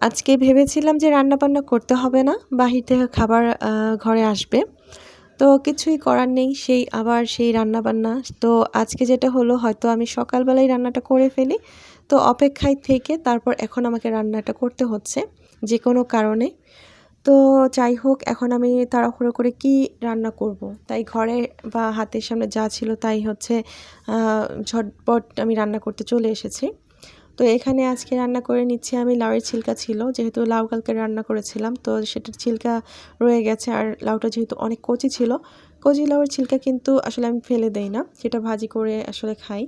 আজকে ভেবেছিলাম যে রান্নাবান্না করতে হবে না, বাহির থেকে খাবার ঘরে আসবে। তো কিছুই করার নেই, সেই রান্নাবান্না। তো আজকে যেটা হলো, হয়তো আমি সকালবেলায় রান্নাটা করে ফেলি, তো অপেক্ষায় থেকে তারপর এখন আমাকে রান্নাটা করতে হচ্ছে যে কোনো কারণে। তো যাই হোক, এখন আমি তাড়াহুড়ো করে কি রান্না করব, তাই ঘরে বা হাতের সামনে যা ছিল তাই হচ্ছে ঝটপট আমি রান্না করতে চলে এসেছি। তো এখানে আজকে রান্না করে নিচ্ছি আমি লাউয়ের ছিলকা ছিল, যেহেতু লাউ কালকে রান্না করেছিলাম, তো সেটার ছিলকা রয়ে গেছে। আর লাউটা যেহেতু অনেক কচি ছিল, কচি লাউয়ের ছিলকা কিন্তু আসলে আমি ফেলে দেই না, সেটা ভাজি করে আসলে খাই।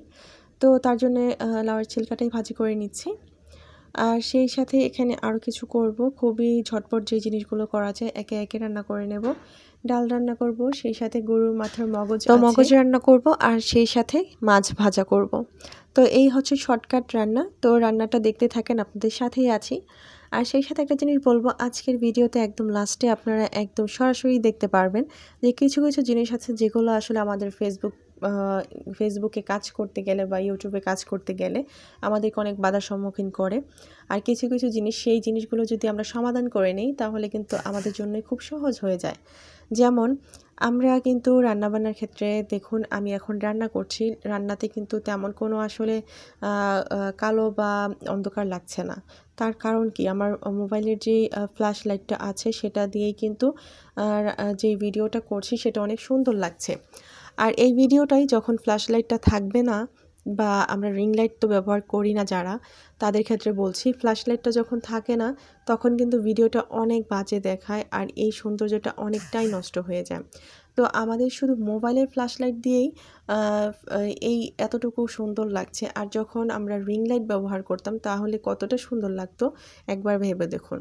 তো তার জন্যে লাউয়ের ছিলকাটাই ভাজি করে নিচ্ছি। আর সেই সাথে এখানে আরও কিছু করব, খুবই ঝটপট যে জিনিসগুলো করা যায় একে একে রান্না করে নেব। ডাল রান্না করব, সেই সাথে গরুর মাথার মগজ আছে, মগজ রান্না করব, আর সেই সাথে মাছ ভাজা করব। তো এই হচ্ছে শর্টকাট রান্না। তো রান্নাটা দেখতে থাকেন, আপনাদের সাথেই আছি। আর সেই সাথে একটা জিনিস বলবো, আজকের ভিডিওতে একদম লাস্টে আপনারা একদম সরাসরি দেখতে পারবেন যে কিছু কিছু জিনিস আছে যেগুলো আসলে আমাদের ফেসবুকে কাজ করতে গেলে বা ইউটিউবে কাজ করতে গেলে আমাদেরকে অনেক বাধার সম্মুখীন করে। আর কিছু কিছু জিনিস, সেই জিনিসগুলো যদি আমরা সমাধান করে নিই তাহলে কিন্তু আমাদের জন্যই খুব সহজ হয়ে যায়। যেমন আমরা কিন্তু রান্নাবান্নার ক্ষেত্রে দেখুন, আমি এখন রান্না করছি, রান্নাতে কিন্তু তেমন কোনো আসলে কালো বা অন্ধকার লাগছে না। তার কারণ কি, আমার মোবাইলের যে ফ্ল্যাশ লাইটটা আছে সেটা দিয়েই কিন্তু যে ভিডিওটা করছি সেটা অনেক সুন্দর লাগছে। আর এই ভিডিওটাই যখন ফ্ল্যাশ লাইটটা থাকবে না, বা আমরা রিং লাইট তো ব্যবহার করি না যারা, তাদের ক্ষেত্রে বলছি, ফ্ল্যাশ লাইটটা যখন থাকে না তখন কিন্তু ভিডিওটা অনেক বাজে দেখায় আর এই সৌন্দর্যটা অনেকটাই নষ্ট হয়ে যায়। তো আমাদের শুধু মোবাইলের ফ্ল্যাশ লাইট দিয়েই এই এতটুকু সুন্দর লাগছে, আর যখন আমরা রিং লাইট ব্যবহার করতাম তাহলে কতটা সুন্দর লাগতো একবার ভেবে দেখুন।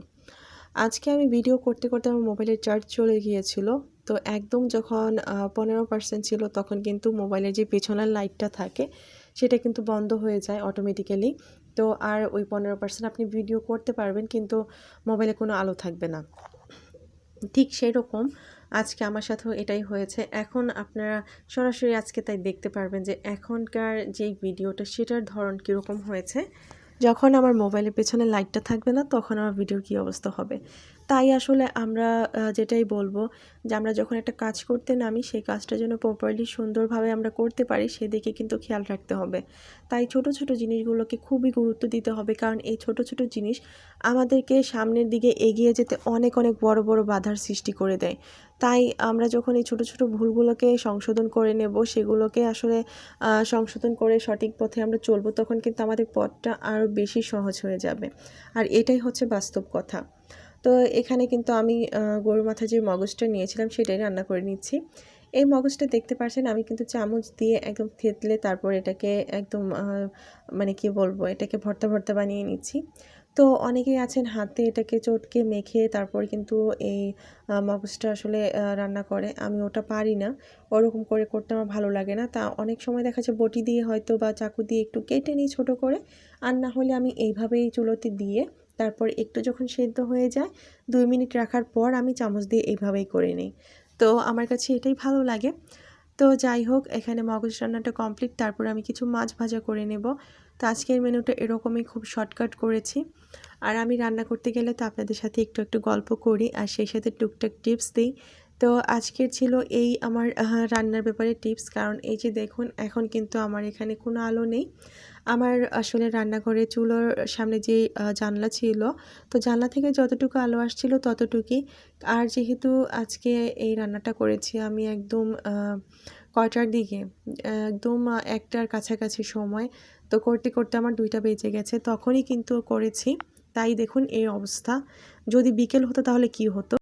আজকে আমি ভিডিও করতে করতে আমার মোবাইলের চার্জ চলে গিয়েছিল। তো একদম যখন 15% ছিল তখন কিন্তু মোবাইলের যে পেছনের লাইটটা থাকে সেটা কিন্তু বন্ধ হয়ে যায় অটোমেটিক্যালি। তো আর ওই 15% আপনি ভিডিও করতে পারবেন, কিন্তু মোবাইলে কোনো আলো থাকবে না। ঠিক সেরকম আজকে আমার সাথেও এটাই হয়েছে। এখন আপনারা সরাসরি আজকে তাই দেখতে পারবেন যে এখনকার যেই ভিডিওটা সেটার ধরন কীরকম হয়েছে। যখন আমার মোবাইলের পেছনে লাইটটা থাকবে না তখন আমার ভিডিওর কী অবস্থা হবে। তাই আসলে আমরা যেটাই বলবো, যে আমরা যখন একটা কাজ করতে নামি সেই কাজটা যেন প্রপারলি সুন্দরভাবে আমরা করতে পারি সেদিকে কিন্তু খেয়াল রাখতে হবে। তাই ছোট ছোট জিনিসগুলোকে খুবই গুরুত্ব দিতে হবে, কারণ এই ছোট ছোট জিনিস আমাদেরকে সামনের দিকে এগিয়ে যেতে অনেক অনেক বড় বড় বাধার সৃষ্টি করে দেয়। তাই আমরা যখন এই ছোট ছোট ভুলগুলোকে সংশোধন করে নেব, সেগুলোকে আসলে সংশোধন করে সঠিক পথে আমরা চলবো, তখন কিন্তু আমাদের পথটা আরও বেশি সহজ হয়ে যাবে। আর এটাই হচ্ছে বাস্তব কথা। তো এখানে কিন্তু আমি গরুর মাথায় যে মগজটা নিয়েছিলাম সেটাই রান্না করে নিচ্ছি। এই মগজটা দেখতে পাচ্ছেন আমি কিন্তু চামচ দিয়ে একদম থেতলে তারপর এটাকে একদম মানে কি বলবো, এটাকে ভর্তা ভর্তা বানিয়ে নিচ্ছি। তো অনেকেই আছেন হাতে এটাকে চটকে মেখে তারপর কিন্তু এই মগজটা আসলে রান্না করে। আমি ওটা পারি না, ওরকম করে করতে আমার ভালো লাগে না। তা অনেক সময় দেখা যায় বটি দিয়ে হয়তো বা চাকু দিয়ে একটু কেটে নিই ছোটো করে, আর না হলে আমি এইভাবেই চুলোতে দিয়ে তারপর একটু যখন সেদ্ধ হয়ে যায় 2 মিনিট রাখার পর আমি চামচ দিয়ে এইভাবেই করে নিই। তো আমার কাছে এটাই ভালো লাগে। তো যাই হোক, এখানে মগজ রান্নাটা কমপ্লিট, তারপর আমি কিছু মাছ ভাজা করে নেব। তো আজকের মেনুটা এরকমই, খুব শর্টকাট করেছি। আর আমি রান্না করতে গেলে তো আপনাদের সাথে একটু একটু গল্প করি আর সেই সাথে টুকটাক টিপস দিই। তো আজকের ছিল এই আমার রান্নার ব্যাপারে টিপস, কারণ এই যে দেখুন এখন কিন্তু আমার এখানে কোনো আলো নেই। আমার আসলে রান্নাঘরে চুলোর সামনে যে জানলা ছিল, তো জানলা থেকে যতটুকু আলো আসছিল ততটুকুই। আর যেহেতু আজকে এই রান্নাটা করেছি আমি একদম কয়টার দিকে, একদম 1টার কাছাকাছি সময়। তো করতে করতে আমার 2টা বেজে গেছে, তখনই কিন্তু করেছি। তাই দেখুন এই অবস্থা। যদি বিকেল হতো তাহলে কি হতো।